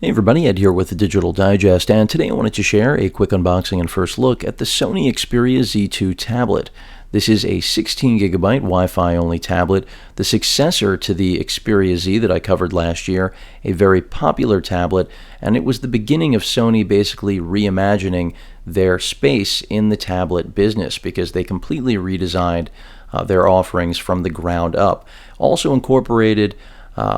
Hey everybody, Ed here with the Digital Digest, and today I wanted to share a quick unboxing and first look at the Sony Xperia Z2 tablet. This is a 16 gigabyte Wi-Fi only tablet, the successor to the Xperia Z that I covered last year, a very popular tablet, and it was the beginning of Sony basically reimagining their space in the tablet business because they completely redesigned their offerings from the ground up. Also incorporated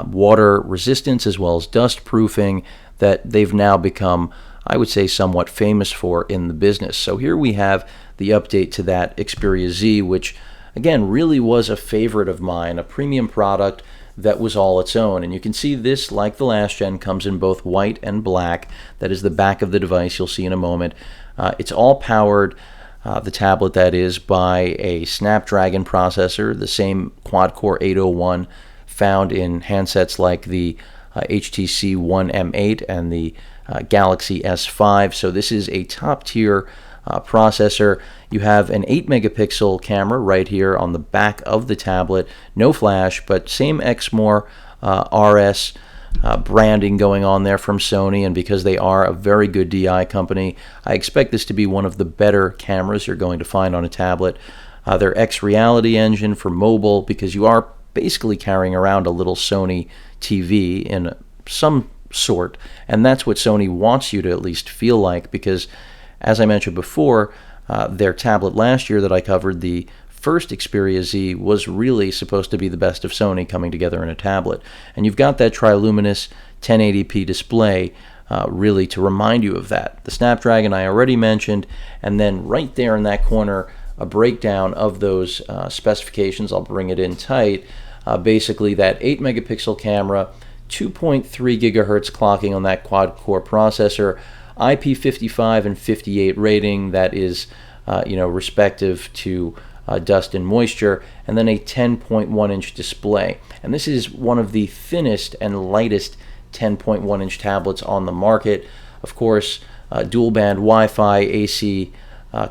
water resistance as well as dust proofing that they've now become, I would say, somewhat famous for in the business. So here we have the update to that Xperia Z, which again really was a favorite of mine, a premium product that was all its own. And you can see this, like the last gen, comes in both white and black. That is the back of the device, you'll see in a moment. It's all powered, the tablet that is, by a Snapdragon processor, the same quad-core 801 found in handsets like the HTC One M8 and the Galaxy S5. So this is a top-tier processor. You have an 8 megapixel camera right here on the back of the tablet. No flash, but same Exmor RS branding going on there from Sony, and because they are a very good DI company, I expect this to be one of the better cameras you're going to find on a tablet. Their X-Reality engine for mobile, because you are basically carrying around a little Sony TV in some sort, and that's what Sony wants you to at least feel like, because as I mentioned before, their tablet last year that I covered, the first Xperia Z, was really supposed to be the best of Sony coming together in a tablet. And you've got that triluminous 1080p display really to remind you of that. The Snapdragon I already mentioned, and then right there in that corner, a breakdown of those specifications. I'll bring it in tight. Basically that 8 megapixel camera, 2.3 gigahertz clocking on that quad-core processor, IP55 and 58 rating, that is respective to dust and moisture, and then a 10.1 inch display. And this is one of the thinnest and lightest 10.1 inch tablets on the market. Of course, dual band Wi-Fi, AC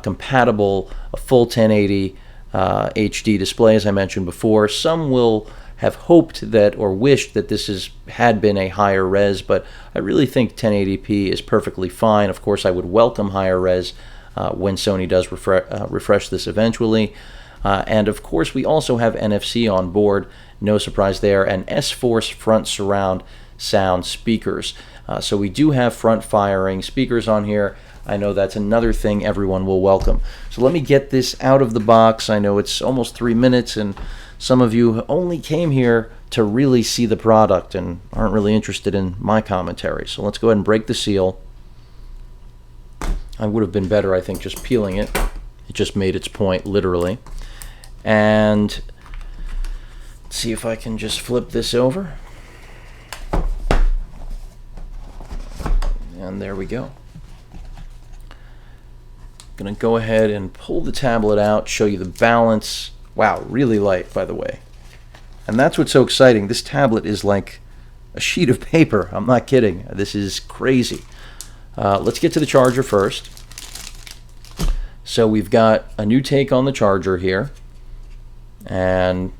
compatible, a full 1080 HD display, as I mentioned before. Some will have hoped that or wished that this had been a higher res, but I really think 1080p is perfectly fine. Of course, I would welcome higher res when Sony does refresh this eventually. And of course, we also have NFC on board, no surprise there, and S-Force front surround sound speakers. So we do have front firing speakers on here. I know that's another thing everyone will welcome. So let me get this out of the box. I know it's almost 3 minutes, and some of you only came here to really see the product and aren't really interested in my commentary. So let's go ahead and break the seal. I would have been better, I think, just peeling it. It just made its point, literally. And let's see if I can just flip this over. And there we go. Going to go ahead and pull the tablet out, show you the balance. Wow, really light, by the way. And that's what's so exciting. This tablet is like a sheet of paper. I'm not kidding. This is crazy. Let's get to the charger first. So we've got a new take on the charger here. And,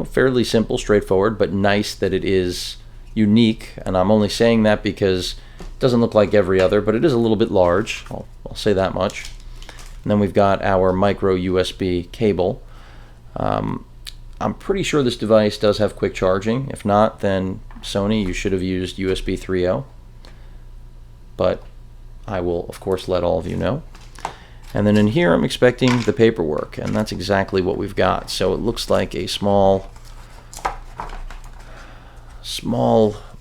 fairly simple, straightforward, but nice that it is unique. And I'm only saying that because it doesn't look like every other, but it is a little bit large. I'll say that much. And then we've got our micro USB cable. I'm pretty sure this device does have quick charging. If not, then Sony, you should have used USB 3.0. But I will, of course, let all of you know. And then in here, I'm expecting the paperwork, and that's exactly what we've got. So it looks like a small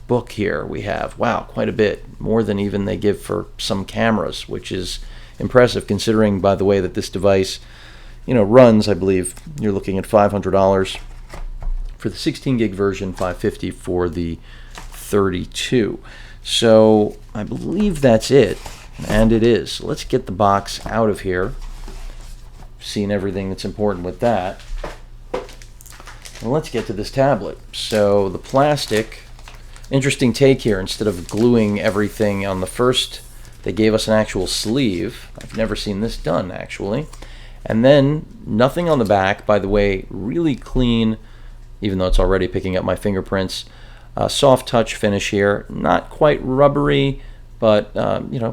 book here we have. Wow, quite a bit. More than even they give for some cameras, which is impressive considering, by the way, that this device runs, I believe you're looking at $500 for the 16 gig version, $550 for the 32. So I believe that's it, and it is. So let's get the box out of here. Seen everything that's important with that. And let's get to this tablet. So the plastic, interesting take here. Instead of gluing everything on the first, they gave us an actual sleeve. I've never seen this done, actually. And then nothing on the back, by the way, really clean, even though it's already picking up my fingerprints. Soft touch finish here, not quite rubbery, but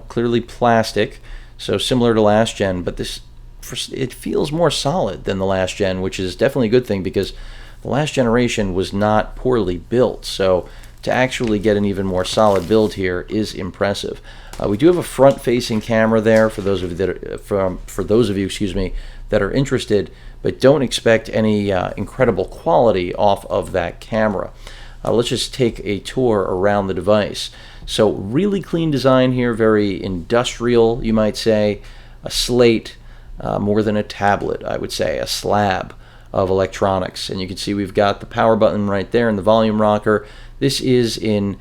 clearly plastic. So similar to last gen, but it feels more solid than the last gen, which is definitely a good thing because the last generation was not poorly built. So to actually get an even more solid build here is impressive. We do have a front-facing camera there for those of you that are interested, but don't expect any incredible quality off of that camera. Let's just take a tour around the device. So really clean design here, very industrial, you might say. A slate, more than a tablet, I would say, a slab of electronics. And you can see we've got the power button right there and the volume rocker. This is in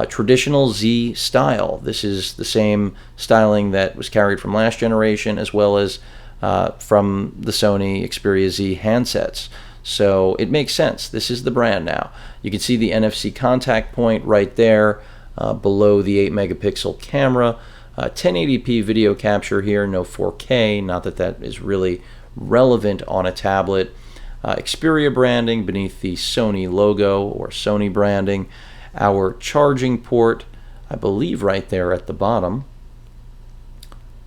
traditional Z style. This is the same styling that was carried from last generation as well as from the Sony Xperia Z handsets. So it makes sense. This is the brand now. You can see the NFC contact point right there below the 8 megapixel camera. 1080p video capture here, no 4K, not that that is really relevant on a tablet. Xperia branding beneath the Sony logo or Sony branding. Our charging port, I believe right there at the bottom.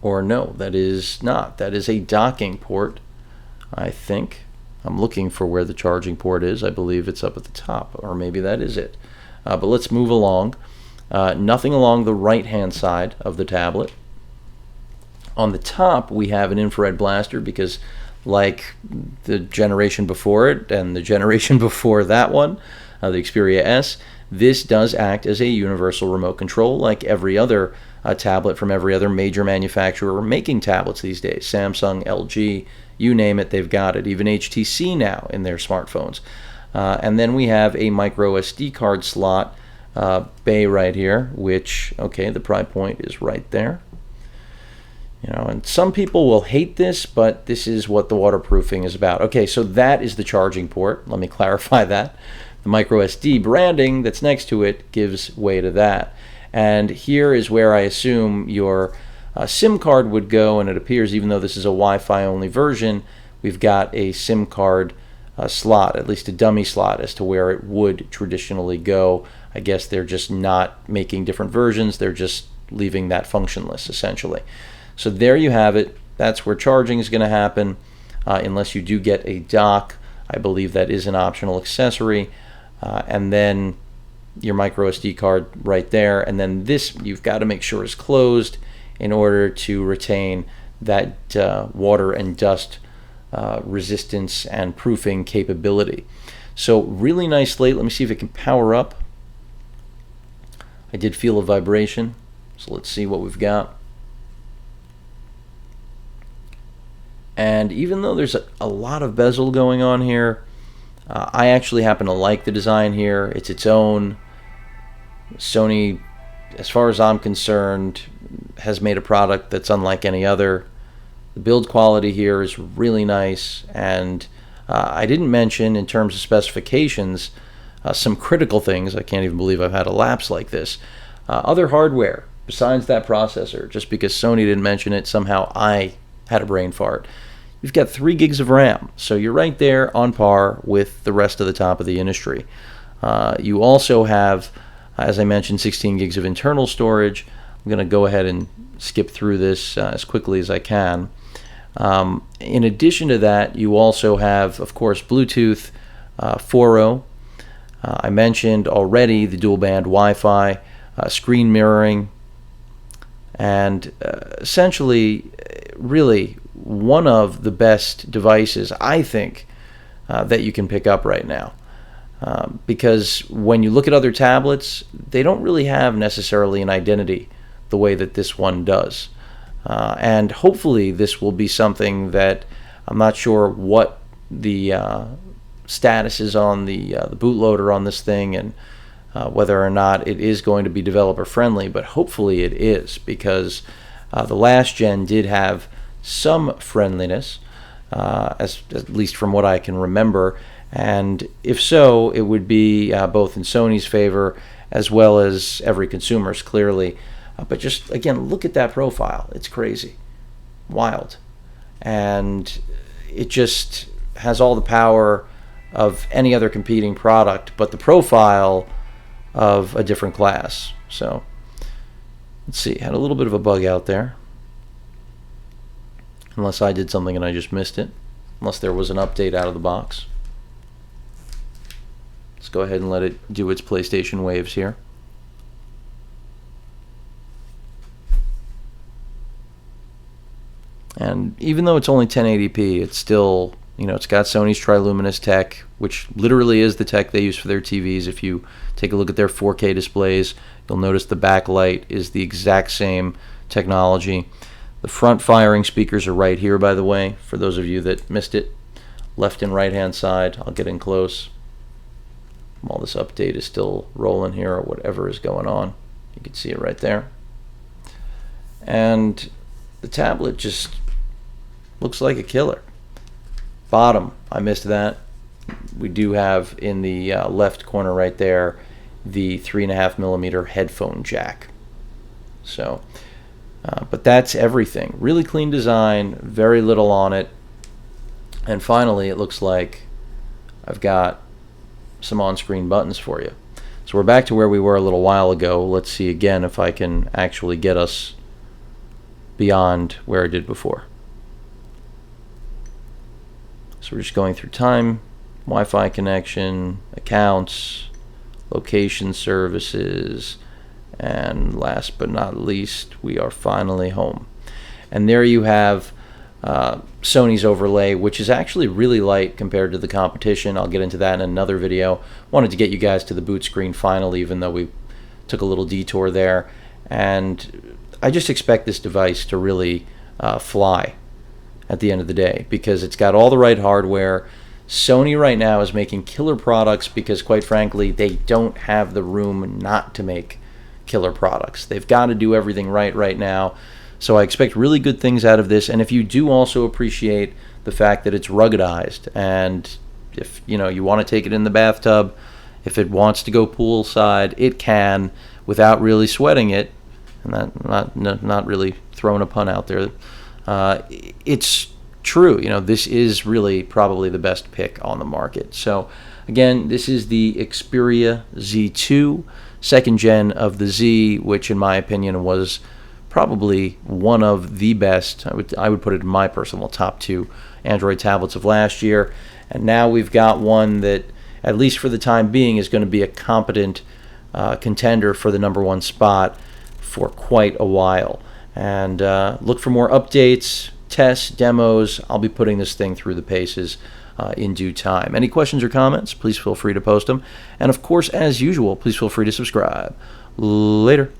Or no, that is not. That is a docking port, I think. I'm looking for where the charging port is. I believe it's up at the top, or maybe that is it. But let's move along. Nothing along the right-hand side of the tablet. On the top, we have an infrared blaster because like the generation before it and the generation before that one, the Xperia S, this does act as a universal remote control like every other tablet from every other major manufacturer making tablets these days. Samsung, LG, you name it, they've got it. Even HTC now in their smartphones. And then we have a micro SD card slot bay right here, which, okay, the pry point is right there. And some people will hate this, but this is what the waterproofing is about. Okay, so that is the charging port. Let me clarify that. The micro SD branding that's next to it gives way to that. And here is where I assume your SIM card would go, and it appears, even though this is a Wi-Fi only version, we've got a SIM card slot, at least a dummy slot, as to where it would traditionally go. I guess they're just not making different versions, they're just leaving that functionless, essentially. So there you have it. That's where charging is going to happen, unless you do get a dock. I believe that is an optional accessory. And then your micro SD card right there. And then this you've got to make sure is closed in order to retain that water and dust resistance and proofing capability. So really nice slate. Let me see if it can power up. I did feel a vibration. So let's see what we've got. And even though there's a lot of bezel going on here, I actually happen to like the design here. It's its own. Sony, as far as I'm concerned, has made a product that's unlike any other. The build quality here is really nice, and I didn't mention in terms of specifications some critical things. I can't even believe I've had a lapse like this. Other hardware besides that processor, just because Sony didn't mention it, somehow I had a brain fart. You've got 3 gigs of RAM, so you're right there on par with the rest of the top of the industry. You also have, as I mentioned, 16 gigs of internal storage. I'm going to go ahead and skip through this as quickly as I can. In addition to that, you also have, of course, Bluetooth 4.0. I mentioned already the dual band Wi-Fi, screen mirroring, and essentially, really, one of the best devices, I think, that you can pick up right now. Because when you look at other tablets, they don't really have necessarily an identity the way that this one does. And hopefully this will be something that, I'm not sure what the status is on the bootloader on this thing, and whether or not it is going to be developer friendly, but hopefully it is, because the last gen did have some friendliness, at least from what I can remember, and if so, it would be both in Sony's favor as well as every consumer's, clearly. But just, again, look at that profile. It's crazy. Wild. And it just has all the power of any other competing product, but the profile of a different class. So let's see, had a little bit of a bug out there, unless I did something and I just missed it, unless there was an update out of the box. Let's go ahead and let it do its PlayStation waves here. And even though it's only 1080p, it's still, you know, it's got Sony's Triluminos tech, which literally is the tech they use for their TVs. If you take a look at their 4K displays, you'll notice the backlight is the exact same technology. The front firing speakers are right here, by the way, for those of you that missed it. Left and right hand side. I'll get in close while this update is still rolling here, or whatever is going on. You can see it right there. And the tablet just looks like a killer. Bottom, I missed that. We do have in the left corner right there the 3.5mm headphone jack. So, but that's everything. Really clean design, very little on it. And finally, it looks like I've got some on-screen buttons for you. So we're back to where we were a little while ago. Let's see again if I can actually get us beyond where I did before. So we're just going through time, Wi-Fi connection, accounts, location services, and last but not least, we are finally home. And there you have Sony's overlay, which is actually really light compared to the competition. I'll get into that in another video. Wanted to get you guys to the boot screen finally, even though we took a little detour there. And I just expect this device to really fly at the end of the day, because it's got all the right hardware. Sony right now is making killer products because, quite frankly, they don't have the room not to make killer products. They've got to do everything right now. So I expect really good things out of this. And if you do also appreciate the fact that it's ruggedized, and if you know you want to take it in the bathtub, if it wants to go poolside, it can without really sweating it. And that not really throwing a pun out there. It's true. You know, this is really probably the best pick on the market. So again, this is the Xperia Z2, second gen of the Z, which in my opinion was probably one of the best. I would put it in my personal top 2 Android tablets of last year. And now we've got one that, at least for the time being, is going to be a competent contender for the #1 spot for quite a while. And look for more updates, tests, demos. I'll be putting this thing through the paces in due time. Any questions or comments, please feel free to post them. And of course, as usual, please feel free to subscribe. Later.